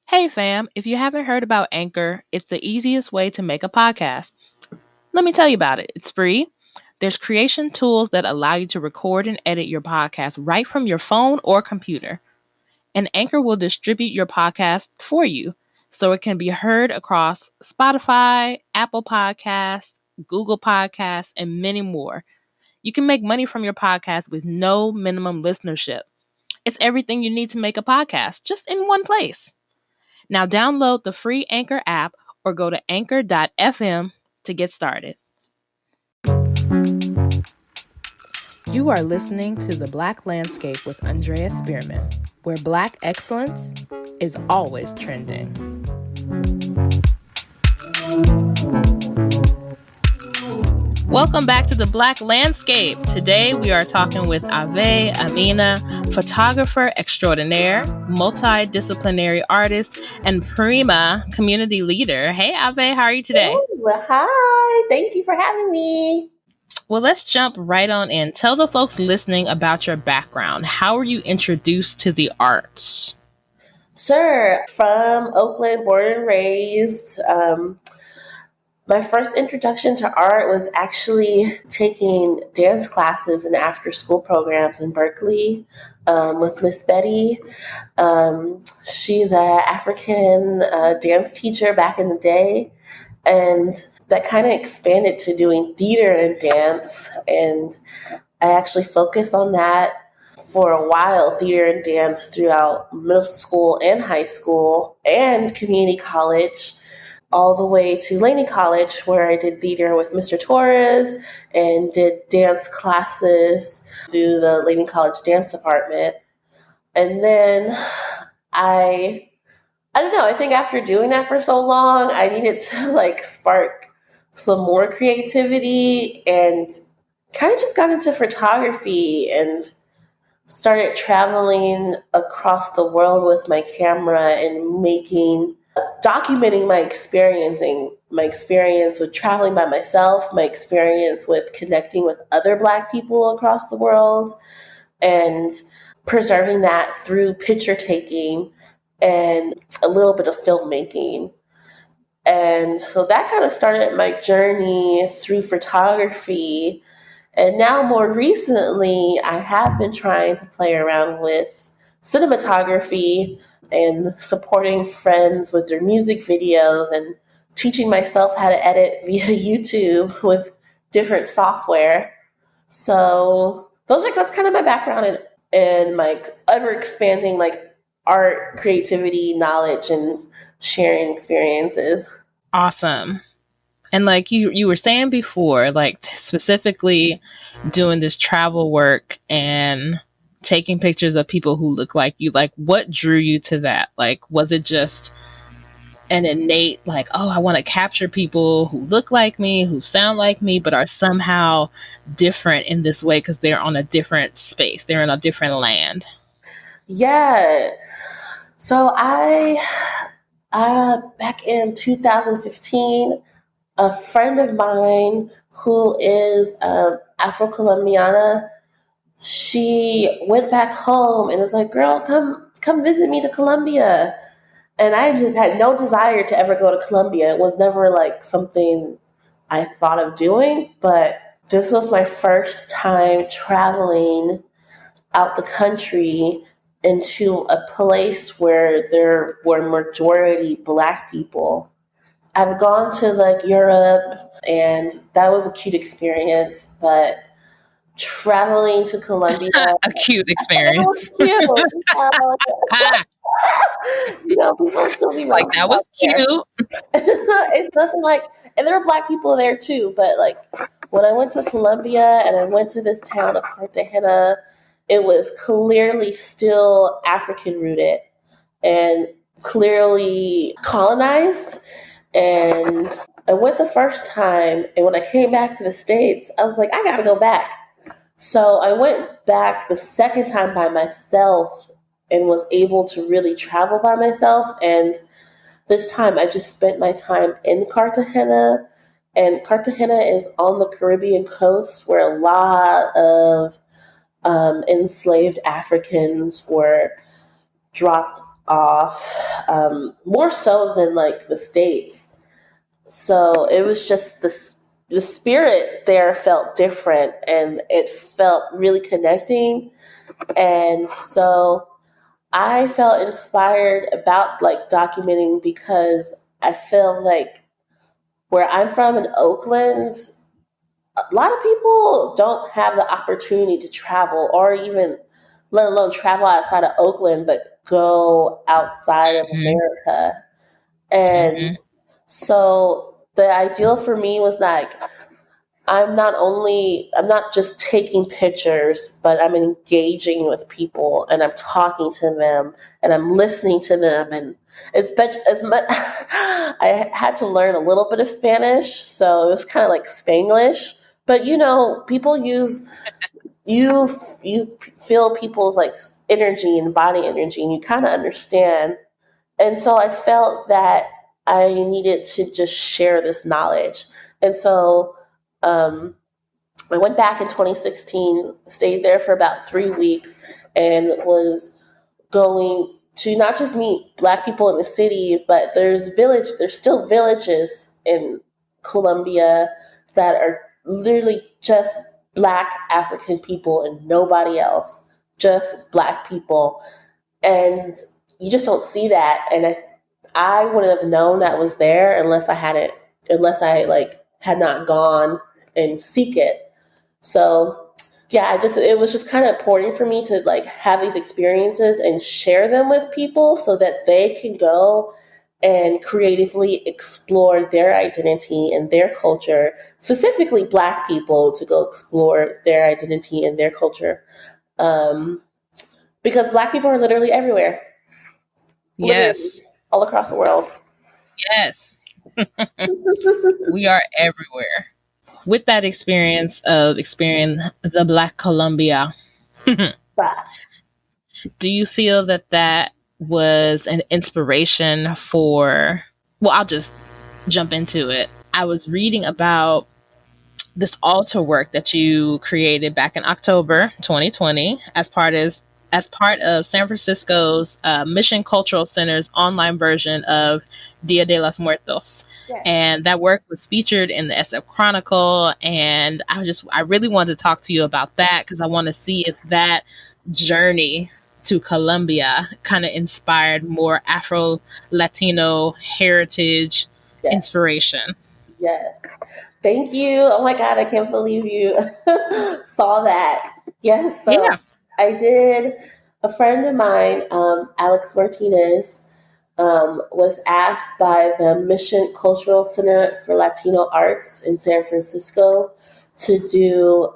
Hey fam, if you haven't heard about Anchor, it's the easiest way to make a podcast. Let me tell you about it. It's free. There's creation tools that allow you to record and edit your podcast right from your phone or computer. And Anchor will distribute your podcast for you so it can be heard across Spotify, Apple Podcasts, Google Podcasts, and many more. You can make money from your podcast with no minimum listenership. It's everything you need to make a podcast, just in one place. Now download the free Anchor app or go to anchor.fm to get started. You are listening to The Black Landscape with Andrea Spearman, where Black excellence is always trending. Welcome back to The Black Landscape. Today we are talking with Ave-Ameenah, photographer extraordinaire, multidisciplinary artist, and prima community leader. Hey Ave, how are you today? Well, hi. Thank you for having me. Well, let's jump right on in. Tell the folks listening about your background. How were you introduced to the arts? Sure. From Oakland, born and raised. My first introduction to art was actually taking dance classes and after-school programs in Berkeley with Miss Betty. She's an African dance teacher back in the day, and that kind of expanded to doing theater and dance, and I actually focused on that for a while, theater and dance throughout middle school and high school and community college, all the way to Laney College, where I did theater with Mr. Torres and did dance classes through the Laney College dance department. And then I don't know, I think after doing that for so long, I needed to spark some more creativity and kind of just got into photography and started traveling across the world with my camera and documenting my experience with traveling by myself, my experience with connecting with other Black people across the world, and preserving that through picture taking and a little bit of filmmaking. And so that kind of started my journey through photography. And now more recently, I have been trying to play around with cinematography and supporting friends with their music videos and teaching myself how to edit via YouTube with different software. So that's kind of my background and my ever expanding art, creativity, knowledge, and sharing experiences. Awesome. And you were saying before, specifically doing this travel work and taking pictures of people who look like you, what drew you to that? Was it just an innate, I want to capture people who look like me, who sound like me, but are somehow different in this way because they're on a different space, they're in a different land? Yeah. So I back in 2015, a friend of mine who is Afro-Colombiana, she went back home and was like, girl, come visit me to Colombia. And I just had no desire to ever go to Colombia. It was never something I thought of doing, but this was my first time traveling out the country into a place where there were majority Black people. I've gone to Europe, and that was a cute experience, but traveling to Colombia, a cute experience. It was cute. People still be like that was cute. It's nothing and there were Black people there too, but when I went to Colombia and I went to this town of Cartagena, it was clearly still African rooted and clearly colonized. And I went the first time, and when I came back to the States, I was like, I gotta go back. So I went back the second time by myself and was able to really travel by myself. And this time I just spent my time in Cartagena. And Cartagena is on the Caribbean coast where a lot of enslaved Africans were dropped off, more so than like the States. So it was just the spirit there felt different, and it felt really connecting. And so I felt inspired about like documenting, because I feel like where I'm from in Oakland, a lot of people don't have the opportunity to travel, or even let alone travel outside of Oakland, but go outside of Mhm. America. And Mhm. so the ideal for me was like, I'm not just taking pictures, but I'm engaging with people, and I'm talking to them, and I'm listening to them. And as much I had to learn a little bit of Spanish, so it was kind of like Spanglish. But people you feel people's like energy and body energy, and you kind of understand. And so I felt that I needed to just share this knowledge. And so um, I went back in 2016, stayed there for about 3 weeks, and was going to not just meet Black people in the city, but there's still villages in Colombia that are literally just Black African people and nobody else, just Black people. And you just don't see that. And I wouldn't have known that was there unless I like had not gone and seek it. So yeah, it was just kind of important for me to like have these experiences and share them with people so that they can go and creatively explore their identity and their culture, specifically Black people to go explore their identity and their culture. Um, because Black people are literally everywhere, literally Yes. all across the world. Yes. We are everywhere. With that experience of experiencing the Black Columbia, But do you feel that that was an inspiration for? Well, I'll just jump into it. I was reading about this altar work that you created back in October 2020 as part of San Francisco's Mission Cultural Center's online version of Dia de los Muertos. yeah, And that work was featured in the SF Chronicle. And I really wanted to talk to you about that because I want to see if that journey to Colombia kind of inspired more Afro Latino heritage yeah. inspiration. Yes. Thank you. Oh my God, I can't believe you saw that. Yes, so Yeah. I did. A friend of mine, Alex Martinez, was asked by the Mission Cultural Center for Latino Arts in San Francisco to do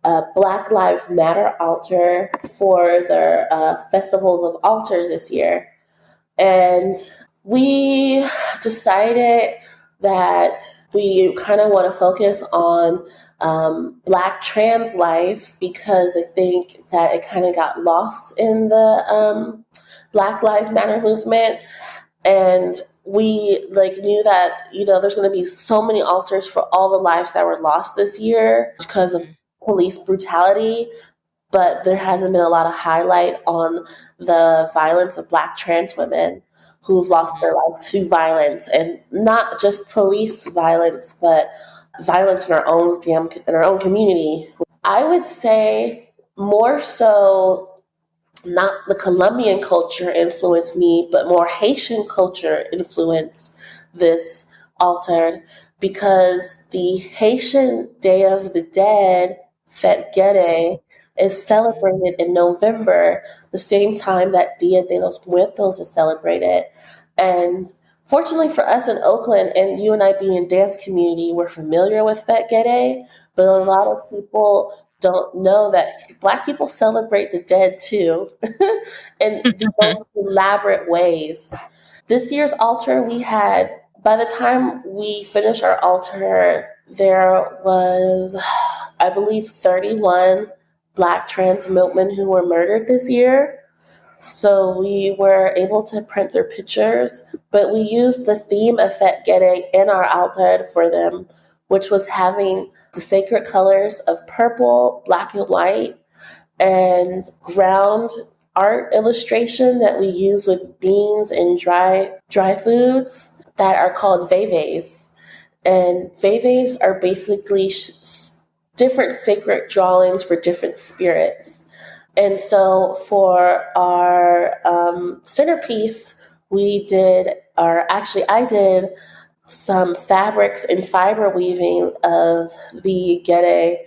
a Black Lives Matter altar for their Festivals of Altars this year. And we decided that we kind of want to focus on Black trans lives, because I think that it kind of got lost in the Black Lives Matter movement. And we like knew that there's going to be so many altars for all the lives that were lost this year because of police brutality, but there hasn't been a lot of highlight on the violence of Black trans women who've lost their life to violence, and not just police violence, but violence in our own community. I would say more so not the Colombian culture influenced me, but more Haitian culture influenced this altar, because the Haitian Day of the Dead, Fête Gede, is celebrated in November, the same time that Dia de los Muertos is celebrated. And fortunately for us in Oakland, and you and I being in dance community, we're familiar with Fête Gede, but a lot of people don't know that Black people celebrate the dead too, in the most elaborate ways. This year's altar, by the time we finished our altar, there was, I believe, 31 Black trans milkmen who were murdered this year. So we were able to print their pictures, but we used the theme of Fête Gede in our altar for them, which was having the sacred colors of purple, black and white, and ground art illustration that we use with beans and dry foods that are called veves. And veves are basically different sacred drawings for different spirits. And so for our centerpiece, I did some fabrics and fiber weaving of the Gede,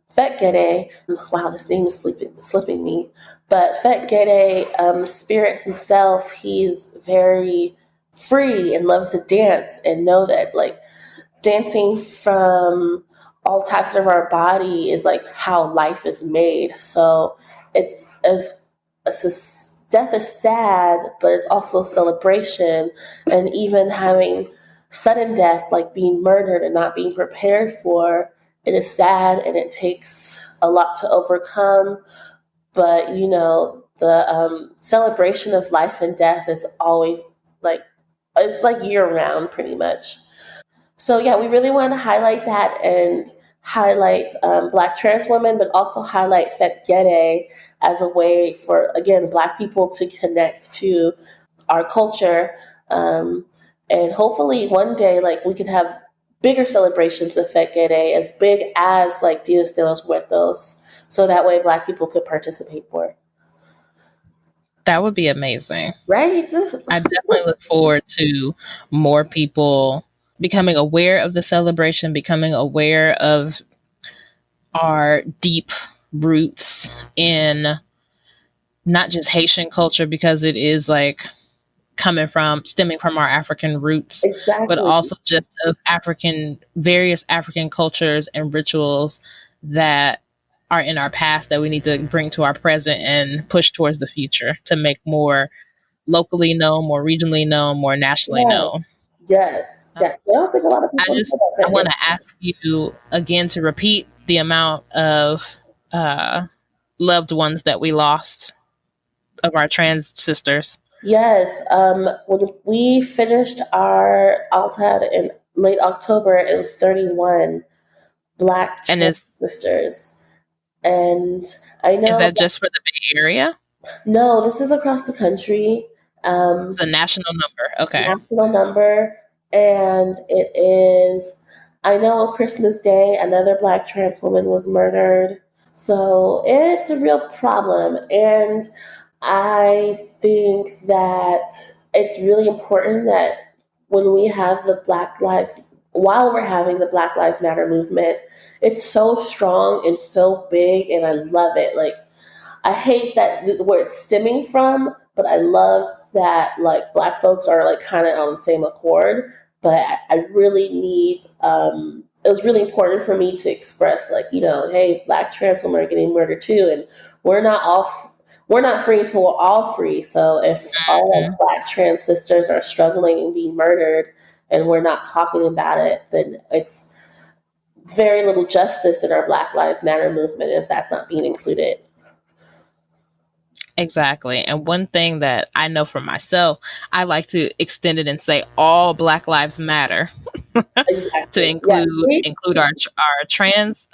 Fet Gede. Wow, this name is slipping me. But Fet Gede, the spirit himself, he's very free and loves to dance, and know that like dancing from all types of our body is like how life is made. So it's death is sad, but it's also a celebration. And even having sudden death, like being murdered and not being prepared for, it is sad and it takes a lot to overcome. But the celebration of life and death is always like, it's like year round pretty much. So yeah, we really wanted to highlight that and highlight Black trans women, but also highlight Fet Gede as a way for, again, Black people to connect to our culture. And hopefully one day, like, we could have bigger celebrations of Fet Gede, as big as like Dias de los Muertos, so that way Black people could participate more. That would be amazing. Right? I definitely look forward to more people becoming aware of the celebration, becoming aware of our deep roots in not just Haitian culture, because it is like stemming from our African roots, Exactly. but also just of various African cultures and rituals that are in our past that we need to bring to our present and push towards the future to make more locally known, more regionally known, more nationally known. Yes. I don't think a lot of people I want to ask you again to repeat the amount of loved ones that we lost of our trans sisters. Yes. When we finished our ALTAD in late October, it was 31 Black trans sisters. And I know. Is that just for the Bay Area? No, this is across the country. It's a national number. Okay. National number. And it is, I know on Christmas Day, another Black trans woman was murdered. So it's a real problem. And I think that it's really important that when we have while we're having the Black Lives Matter movement, it's so strong and so big, and I love it. Like, I hate that this is where it's stemming from, but I love that like Black folks are like kind of on the same accord. But I really need, it was really important for me to express like, hey, Black trans women are getting murdered too, and we're not free until we're all free. So if all our Black trans sisters are struggling and being murdered and we're not talking about it, then it's very little justice in our Black Lives Matter movement if that's not being included. Exactly. And one thing that I know for myself, I like to extend it and say all Black Lives Matter. Exactly. To include our trans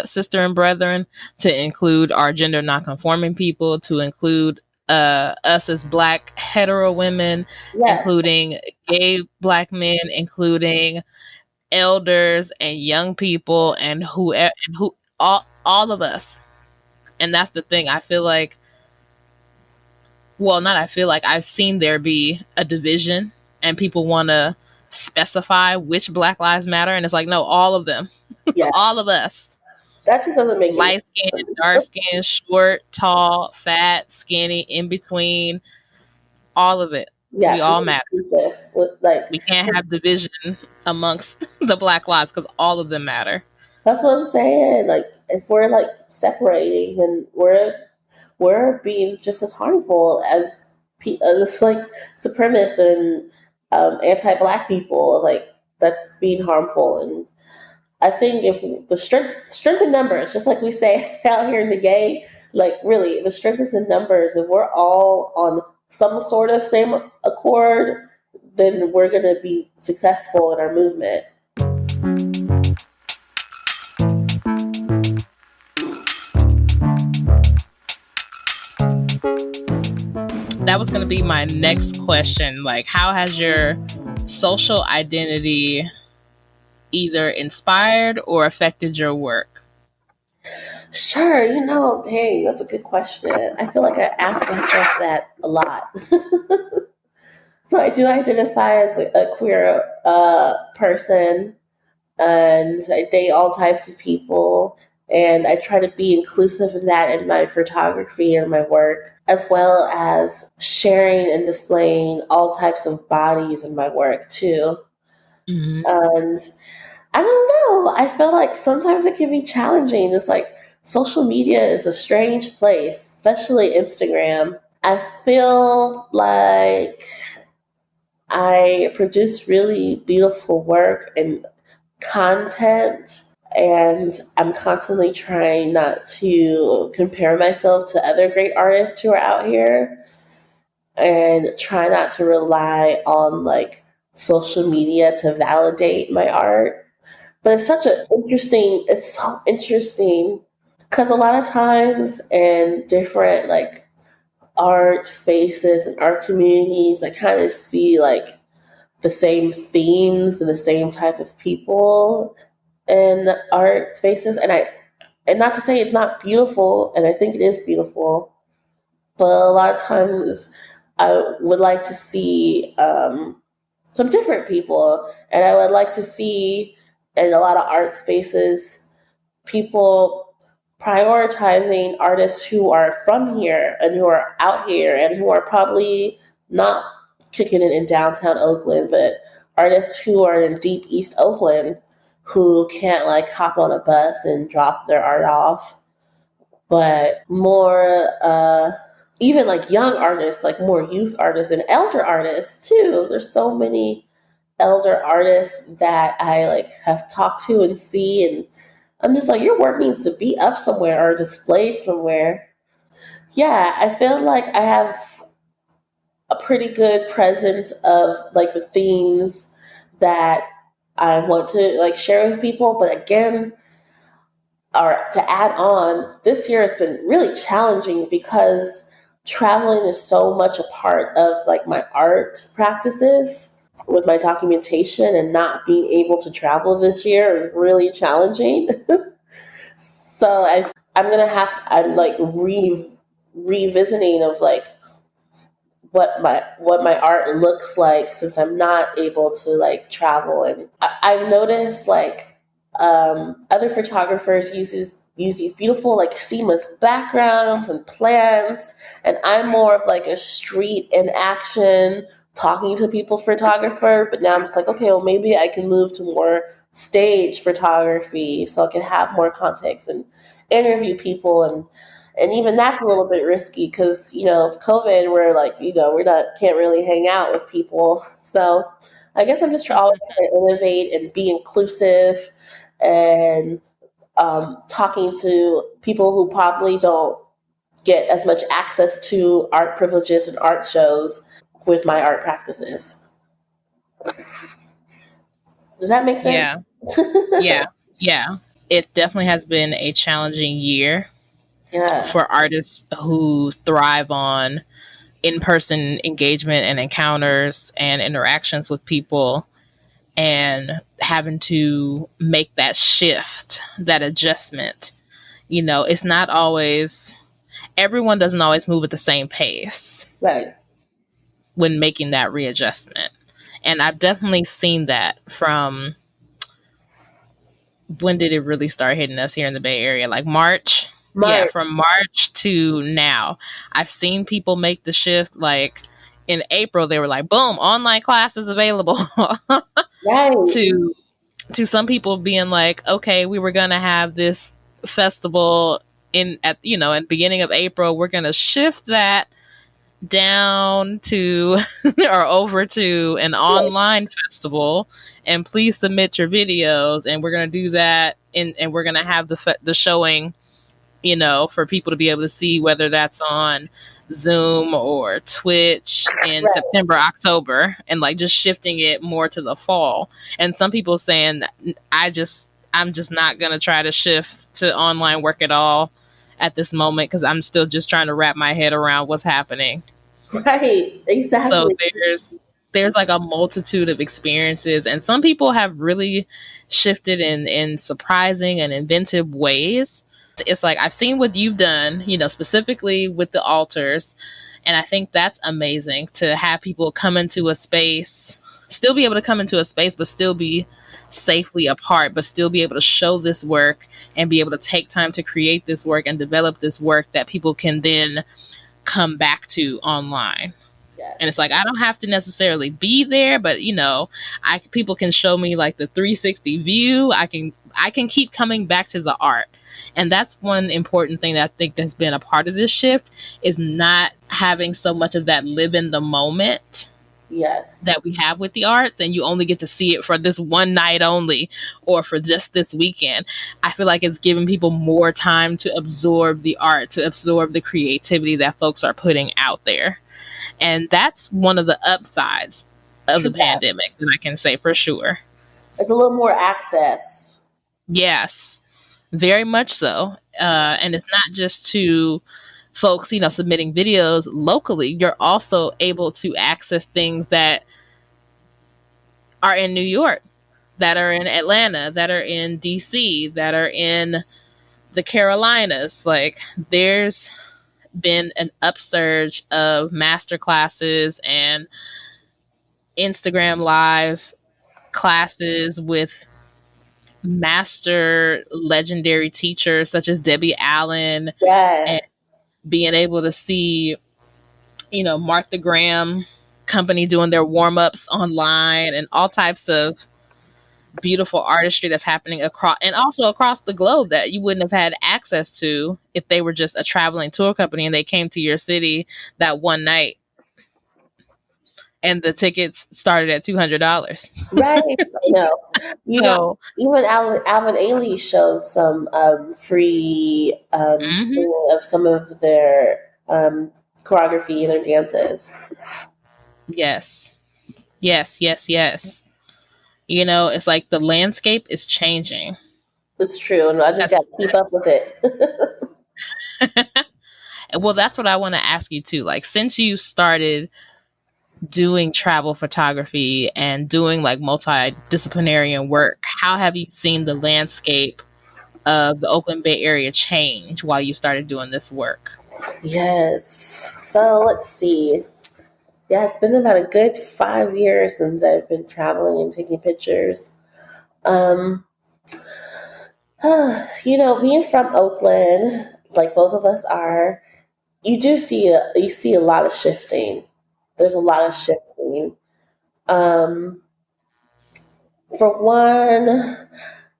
sister and brethren, to include our gender nonconforming people, to include us as Black hetero women, including gay Black men, including elders and young people, and all of us. And that's the thing. I feel like, I've seen there be a division and people want to specify which Black Lives Matter, and it's like, no, all of them. All of us. That just doesn't make light skin, dark skin, short, tall, fat, skinny, in between, all of it. Yeah, we all matter. We can't have division amongst the Black lives because all of them matter. That's what I'm saying. Like, if we're like separating, then we're being just as harmful as like supremacists and anti-Black people. Like, that's being harmful. And I think if the strength in numbers, just like we say out here in the gay, like really the strength is in numbers. If we're all on some sort of same accord, then we're going to be successful in our movement. That was going to be my next question. Like, how has your social identity either inspired or affected your work? Sure, dang, that's a good question. I feel like I ask myself that a lot. So I do identify as a queer person, and I date all types of people. And I try to be inclusive in that in my photography and my work, as well as sharing and displaying all types of bodies in my work too. Mm-hmm. And I don't know, I feel like sometimes it can be challenging. It's like social media is a strange place, especially Instagram. I feel like I produce really beautiful work and content, and I'm constantly trying not to compare myself to other great artists who are out here, and try not to rely on like social media to validate my art. But it's so interesting because a lot of times in different like art spaces and art communities, I kind of see like the same themes and the same type of people in art spaces. And not to say it's not beautiful, and I think it is beautiful, but a lot of times I would like to see some different people, and I would like to see in a lot of art spaces people prioritizing artists who are from here and who are out here and who are probably not kicking it in downtown Oakland, but artists who are in deep East Oakland who can't like hop on a bus and drop their art off, but more even like young artists, like more youth artists and elder artists too. There's so many elder artists that I like have talked to and see, and I'm just like, your work needs to be up somewhere or displayed somewhere. Yeah, I feel like I have a pretty good presence of like the themes that I want to like share with people. But again, or to add on, this year has been really challenging because traveling is so much a part of like my art practices with my documentation, and not being able to travel this year is really challenging. So I'm like revisiting of like what my art looks like since I'm not able to like travel. And I've noticed like other photographers use these beautiful like seamless backgrounds and plants, and I'm more of like a street in action talking to people photographer. But now I'm just like, okay, well maybe I can move to more stage photography so I can have more context and interview people. And even that's a little bit risky because of COVID, we're like we're not can't really hang out with people. So I guess I'm just always trying to innovate and be inclusive, and talking to people who probably don't get as much access to art privileges and art shows with my art practices. Does that make sense? Yeah. Yeah. Yeah. It definitely has been a challenging year Yeah. for artists who thrive on in-person engagement and encounters and interactions with people, and having to make that shift, that adjustment. It's not always, everyone doesn't always move at the same pace Right. when making that readjustment. And I've definitely seen that from, when did it really start hitting us here in the Bay Area? Like March? Yeah, Mark. from March to now. I've seen people make the shift. Like in April, they were like, boom, online classes available. Right. to some people being like, okay, we were gonna have this festival at the beginning of April. We're gonna shift that down to or over to an online festival, and please submit your videos, and we're gonna do that, and we're gonna have the showing, for people to be able to see, whether that's on Zoom or Twitch in Right. September, October, and like just shifting it more to the fall. And some people saying, I'm just not going to try to shift to online work at all at this moment because I'm still just trying to wrap my head around what's happening. Right. So Exactly. there's like a multitude of experiences, and some people have really shifted in surprising and inventive ways. It's like I've seen what you've done, specifically with the altars, and I think that's amazing to have people come into a space, still be able to come into a space, but still be safely apart, but still be able to show this work and be able to take time to create this work and develop this work that people can then come back to online. Yes. And it's like I don't have to necessarily be there, but I people can show me like the 360 view. I can keep coming back to the art. And that's one important thing that I think that's been a part of this shift, is not having so much of that live in the moment Yes. that we have with the arts, and you only get to see it for this one night only, or for just this weekend. I feel like it's giving people more time to absorb the art, to absorb the creativity that folks are putting out there. And that's one of the upsides of True the that. pandemic that I can say for sure. It's a little more access. Yes, very much so. And it's not just to folks, submitting videos locally. You're also able to access things that are in New York, that are in Atlanta, that are in DC, that are in the Carolinas. Like, there's been an upsurge of master classes and Instagram live classes with master legendary teachers such as Debbie Allen, and Yes. being able to see, Martha Graham company doing their warm-ups online, and all types of beautiful artistry that's happening across, and also across the globe, that you wouldn't have had access to if they were just a traveling tour company and they came to your city that one night and the tickets started at $200. Right. I know. You know, So, even Avé-Ameenah showed some free mhm. streaming of some of their choreography and their dances. Yes, yes, yes, yes. It's like the landscape is changing. It's true, and I just got That's to keep up with it. well, that's what I want to ask you too. Like, since you started doing travel photography and doing like multidisciplinary work, how have you seen the landscape of the Oakland Bay Area change while you started doing this work? Yes. So let's see. Yeah, it's been about a good 5 years since I've been traveling and taking pictures. Um, being from Oakland, like both of us are, you see a lot of shifting. There's a lot of shifting. Um, for one,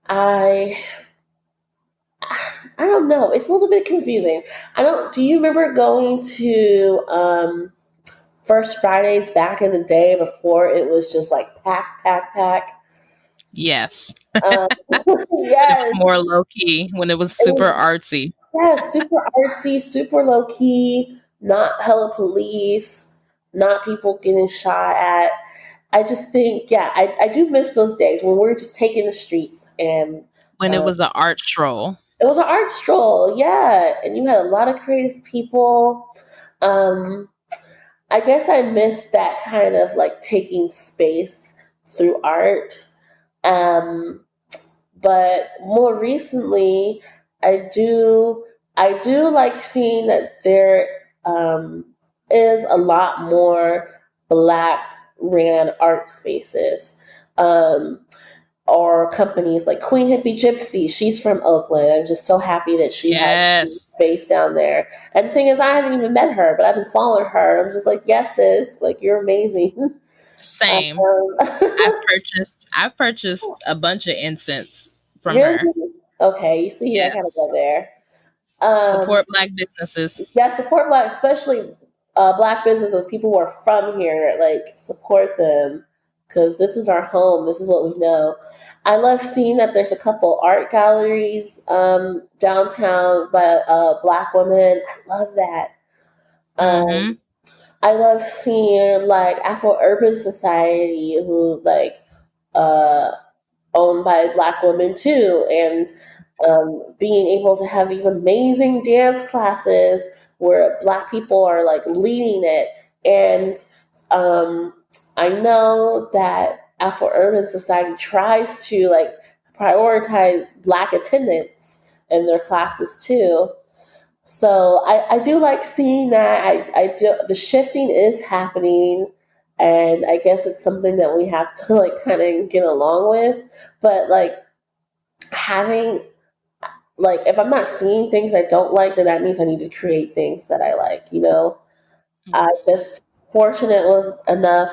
I I don't know. It's a little bit confusing. I don't. Do you remember going to First Fridays back in the day before it was just like pack, pack, pack? Yes. Um, When it was yes, more low key, when it was it super was, artsy. yes, super artsy, super low key, not hella police, not people getting shot at. I just think, yeah, I do miss those days when we were just taking the streets and When it um, was an art stroll. it was an art stroll, yeah, and you had a lot of creative people. Um, I guess I miss that kind of like taking space through art. Um, but more recently, I do I do like seeing that there um, is a lot more Black ran art spaces. Or companies like Queen Hippie Gypsy. She's from Oakland. I'm just so happy that she has Yes. space down there. And the thing is, I haven't even met her, but I've been following her. I'm just like, yes, sis, like you're amazing. Same. Um, I've purchased a bunch of incense from really? her. Okay, you see, I gotta Yes. go there. Um, Support Black businesses. yeah, support Black, especially Black businesses, people who are from here. Like, support them because this is our home. This is what we know. I love seeing that there's a couple art galleries downtown by Black women. I love that. Mm-hmm. I love seeing like Afro Urban Society, who like uh, owned by Black women too, and being able to have these amazing dance classes where Black people are like leading it, And um, I know that Afro-Urban Society tries to like prioritize Black attendance in their classes too. So I do like seeing that. I do, the shifting is happening, and I guess it's something that we have to like kind of get along with. But like having like if I'm not seeing things I don't like, then that means I need to create things that I like. You know, I just fortunate was enough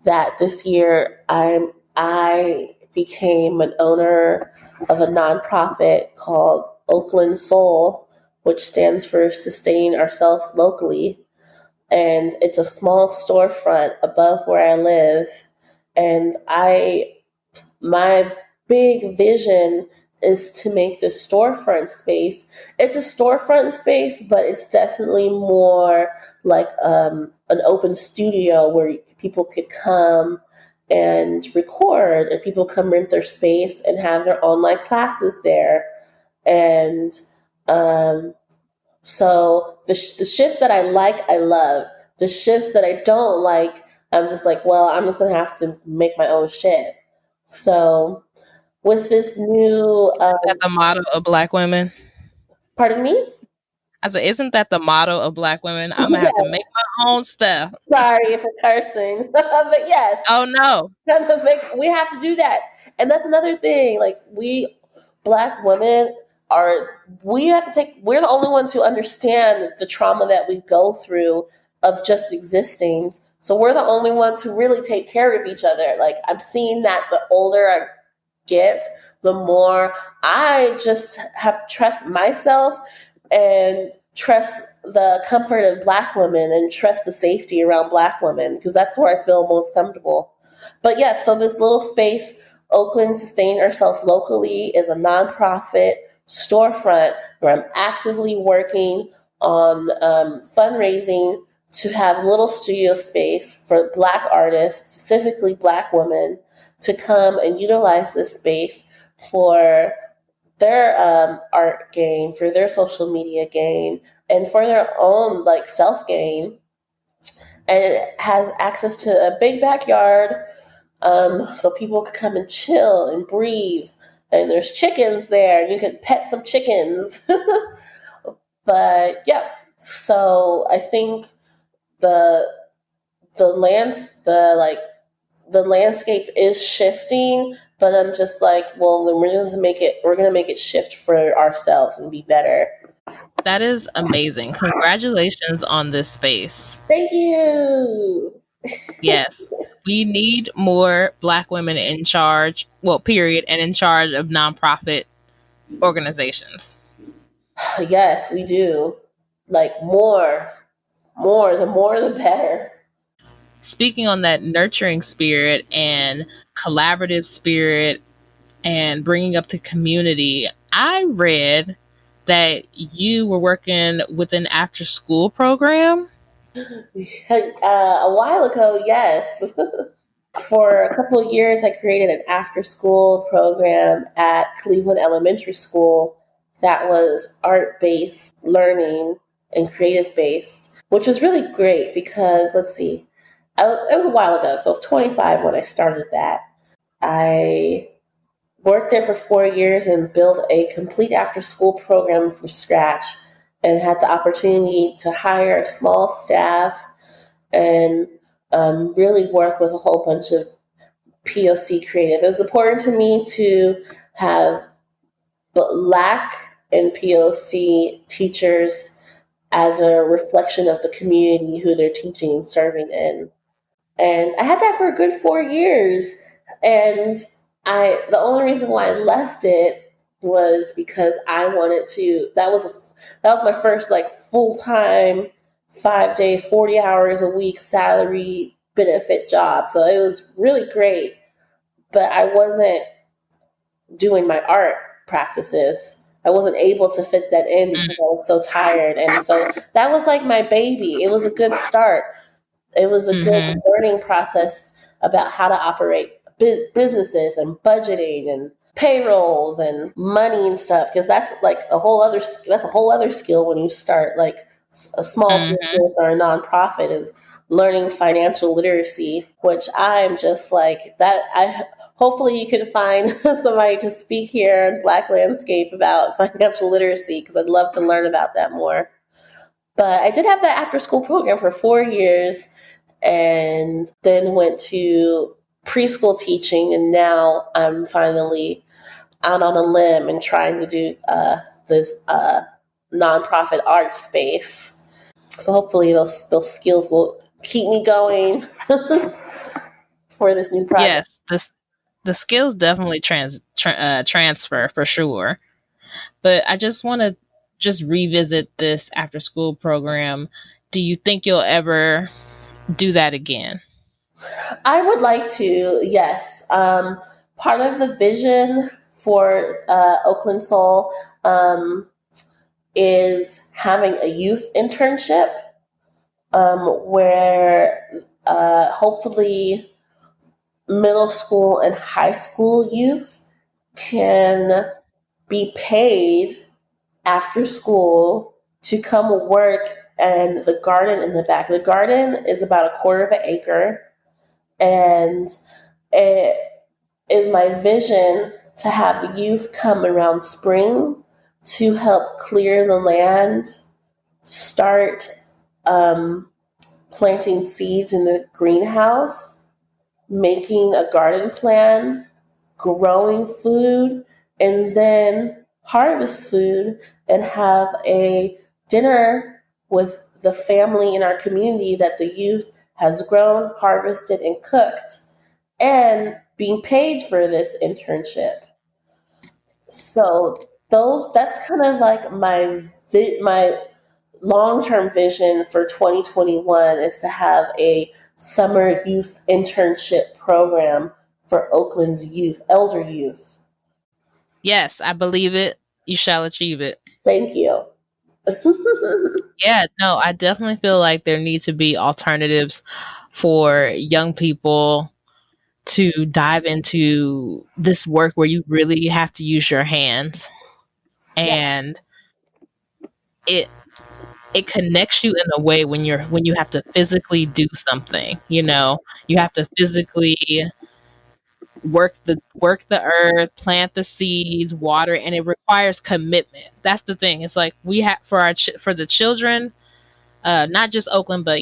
that this year I became an owner of a nonprofit called Oakland Soul, which stands for Sustain Ourselves Locally. And it's a small storefront above where I live. And my big vision is to make this storefront space. It's a storefront space, but it's definitely more like an open studio where people could come and record, and people come rent their space and have their online classes there. And um, so the shifts that I like, I love. The shifts that I don't like, I'm just like, well, I'm just gonna have to make my own shit. So with this new, That the motto of Black women? pardon me. I said, isn't that the motto of Black women? I'm gonna have to Yes, make my own stuff. sorry for cursing, but yes, Oh no. we have to do that. And that's another thing. Like we Black women are, we have to take. We're the only ones who understand the trauma that we go through of just existing. So we're the only ones who really take care of each other. Like I'm seeing that the older I get, the more I just have to trust myself and trust the comfort of Black women and trust the safety around Black women because that's where I feel most comfortable. But yes, so this little space, Oakland Sustain Ourselves Locally, is a nonprofit storefront where I'm actively working on fundraising to have little studio space for Black artists, specifically Black women, to come and utilize this space for their art gain, for their social media gain, and for their own like self gain. And it has access to a big backyard, so people could come and chill and breathe. And there's chickens there, and you could pet some chickens. But yeah, so I think the the lands the landscape is shifting, but I'm just like, well, then we're gonna make it shift for ourselves and be better. That is amazing. Congratulations on this space. Thank you. Yes. We need more Black women in charge, well, period, and in charge of nonprofit organizations. Yes, we do. Like the more the better. Speaking on that nurturing spirit and collaborative spirit and bringing up the community, I read that you were working with an after school program. A while ago, yes. For a couple of years, I created an after school program at Cleveland Elementary School that was art based learning and creative based, which was really great because, let's see, it was a while ago. So I was 25 when I started that. I worked there for 4 years and built a complete after school program from scratch and had the opportunity to hire a small staff and really work with a whole bunch of POC creative. It was important to me to have Black and POC teachers as a reflection of the community who they're teaching and serving in. And I had that for a good 4 years. And the only reason why I left it was because I wanted to. That was my first like full time 5 days, 40 hours a week salary benefit job. So it was really great, but I wasn't doing my art practices. I wasn't able to fit that in because I was so tired. And so that was like my baby. It was a good start. It was a good Mm-hmm. learning process about how to operate businesses and budgeting and payrolls and money and stuff, because that's a whole other skill when you start like a small Hmm. business or a nonprofit is learning financial literacy, which I'm just like that. I hopefully you can find somebody to speak here in Black Landscape about financial literacy because I'd love to learn about that more. But I did have that after school program for 4 years and then went to preschool teaching. And now I'm finally out on a limb and trying to do this nonprofit art space. So hopefully those skills will keep me going for this new project. Yes, the skills definitely transfer for sure. But I just want to just revisit this after school program. Do you think you'll ever do that again? I would like to, yes. Part of the vision for Oakland Soul is having a youth internship where hopefully middle school and high school youth can be paid after school to come work in the garden in the back. The garden is about a quarter of an acre, and it is my vision to have youth come around spring to help clear the land, start um, planting seeds in the greenhouse, making a garden plan, growing food, and then harvest food and have a dinner with the family in our community that the youth has grown, harvested, and cooked, and being paid for this internship. So that's kind of like my long-term vision for 2021 is to have a summer youth internship program for Oakland's youth, elder youth. Yes, I believe it. You shall achieve it. Thank you. Yeah, no, I definitely feel like there need to be alternatives for young people to dive into this work where you really have to use your hands, Yeah. and it it connects you in a way when you have to physically do something, you have to physically work the earth, plant the seeds, water, and it requires commitment. That's the thing. It's like we have for the children, not just Oakland, but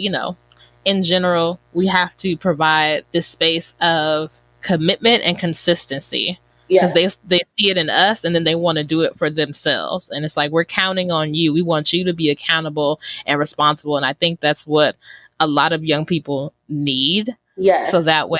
in general, we have to provide this space of commitment and consistency because Yeah. they see it in us and then they want to do it for themselves. And it's like we're counting on you. We want you to be accountable and responsible. And I think that's what a lot of young people need, Yeah. so that way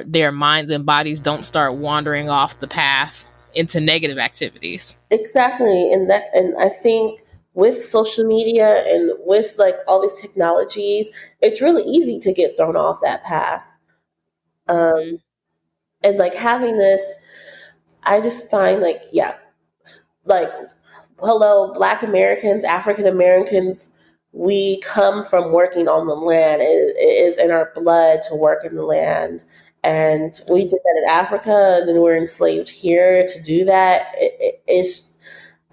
their minds and bodies don't start wandering off the path into negative activities. Exactly. And I think with social media and with like all these technologies, it's really easy to get thrown off that path. Hmm. Um, and like having this, I just find like, yeah, like hello, Black Americans, African Americans, we come from working on the land. It is in our blood to work in the land. And we did that in Africa, and then we're enslaved here to do that.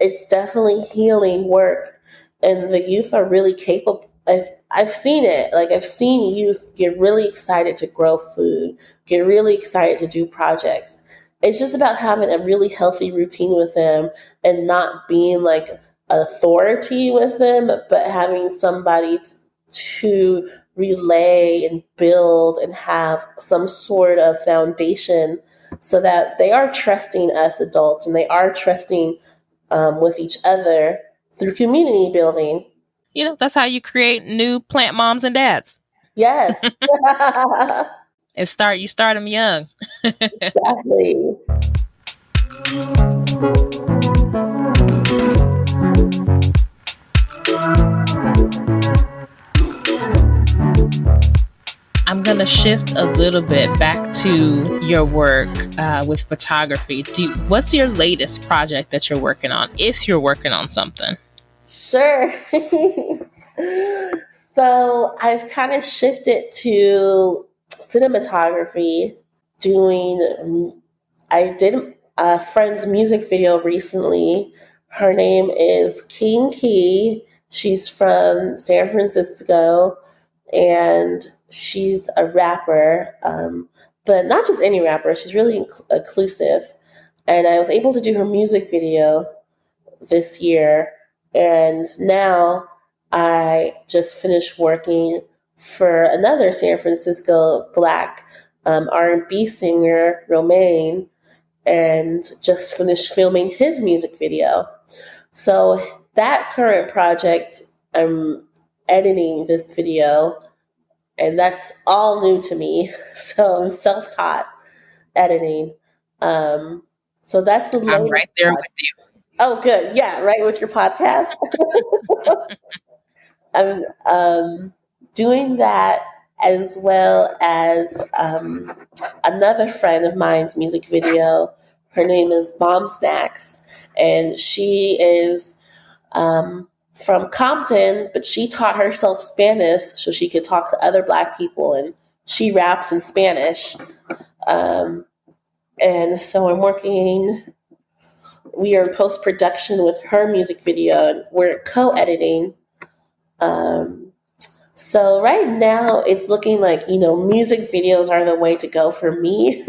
It's definitely healing work, and the youth are really capable. I've seen it. Like I've seen youth get really excited to grow food, get really excited to do projects. It's just about having a really healthy routine with them and not being like an authority with them, but having somebody to relay and build and have some sort of foundation so that they are trusting us adults and they are trusting with each other through community building. That's how you create new plant moms and dads. Yes, And you start them young. exactly. I'm going to shift a little bit back to your work with photography. What's your latest project that you're working on, if you're working on something? Sure. So I've kind of shifted to cinematography, doing, I did a friend's music video recently. Her name is King Key, She's from San Francisco, and she's a rapper, but not just any rapper. She's really inclusive. And I was able to do her music video this year. And now I just finished working for another San Francisco Black R&B singer, Romaine, and just finished filming his music video. So that current project, I'm editing this video, and that's all new to me. So I'm self-taught editing. So that's the I'm latest right there project. with you. Oh, good. Yeah, right with your podcast. I'm doing that, as well as another friend of mine's music video. Her name is Bomb Snacks, and she is from Compton, but she taught herself Spanish so she could talk to other Black people, and she raps in Spanish. And so we are in post-production with her music video, and we're co-editing. So right now it's looking like, music videos are the way to go for me.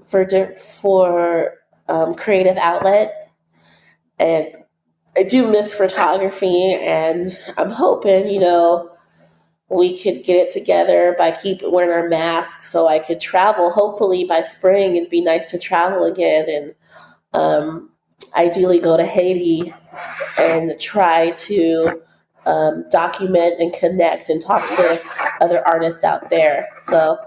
For creative outlet. And I do miss photography, and I'm hoping, we could get it together by keep wearing our masks so I could travel. Hopefully by spring it'd be nice to travel again, and ideally go to Haiti and try to document and connect and talk to other artists out there. So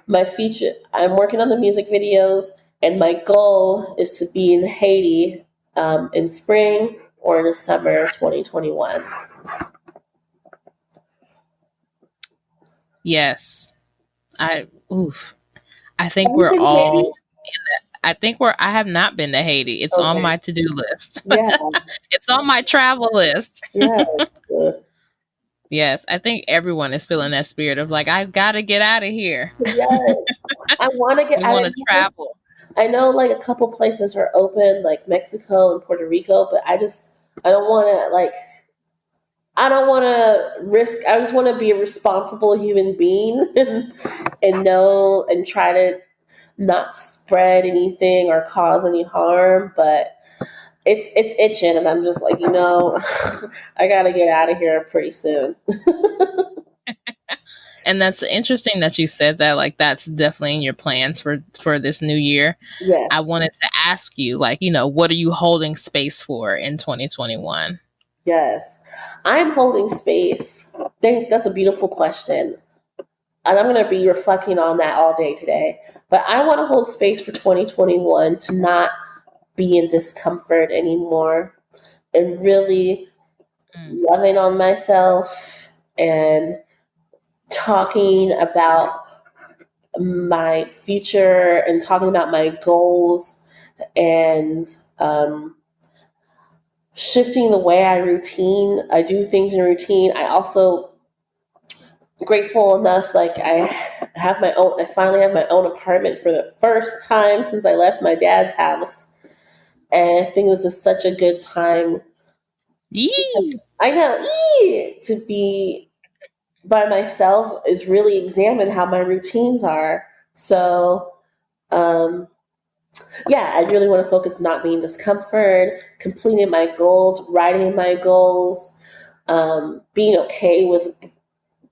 I'm working on the music videos, and my goal is to be in Haiti in spring or in the summer of 2021. Yes. I think Have you we're been to all Haiti? I have not been to Haiti. It's on Okay. my to-do list. Yeah. It's on my travel list. Yeah. Yes, I think everyone is feeling that spirit of like, I've got to get out of here. Yes. I want to get We out want of to travel. I know like a couple places are open, like Mexico and Puerto Rico, but I don't want to risk. I just want to be a responsible human being and know and try to not spread anything or cause any harm. But it's itching, and I'm just like, I got to get out of here pretty soon. And that's interesting that you said that. Like, that's definitely in your plans for this new year. Yes. I wanted to ask you, like, what are you holding space for in 2021? Yes, I'm holding space. I think that's a beautiful question. And I'm going to be reflecting on that all day today. But I want to hold space for 2021 to not be in discomfort anymore, and really loving on myself and talking about my future and talking about my goals, and shifting the way I do things in routine. I also grateful enough, like I finally have my own apartment for the first time since I left my dad's house. And I think this is such a good time. Yee! I know, to be by myself is really examine how my routines are. So, I really want to focus not being discomfort, completing my goals, writing my goals, being okay with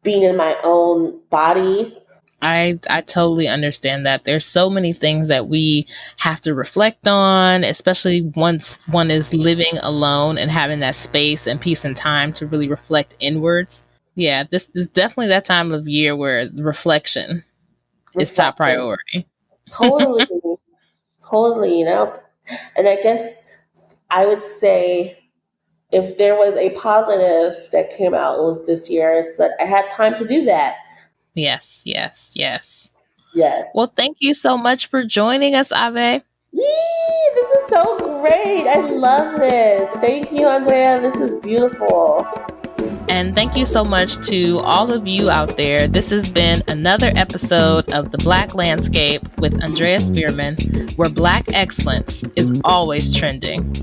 being in my own body. I totally understand that. There's so many things that we have to reflect on, especially once one is living alone and having that space and peace and time to really reflect inwards. Yeah, this is definitely that time of year where reflection is top priority. Totally. Totally, And I guess I would say if there was a positive that came out this year, it's that I had time to do that. Yes. Yes. Well, thank you so much for joining us, Ave. This is so great. I love this. Thank you, Andrea. This is beautiful. And thank you so much to all of you out there. This has been another episode of The Black Landscape with Andrea Spearman, where Black excellence is always trending.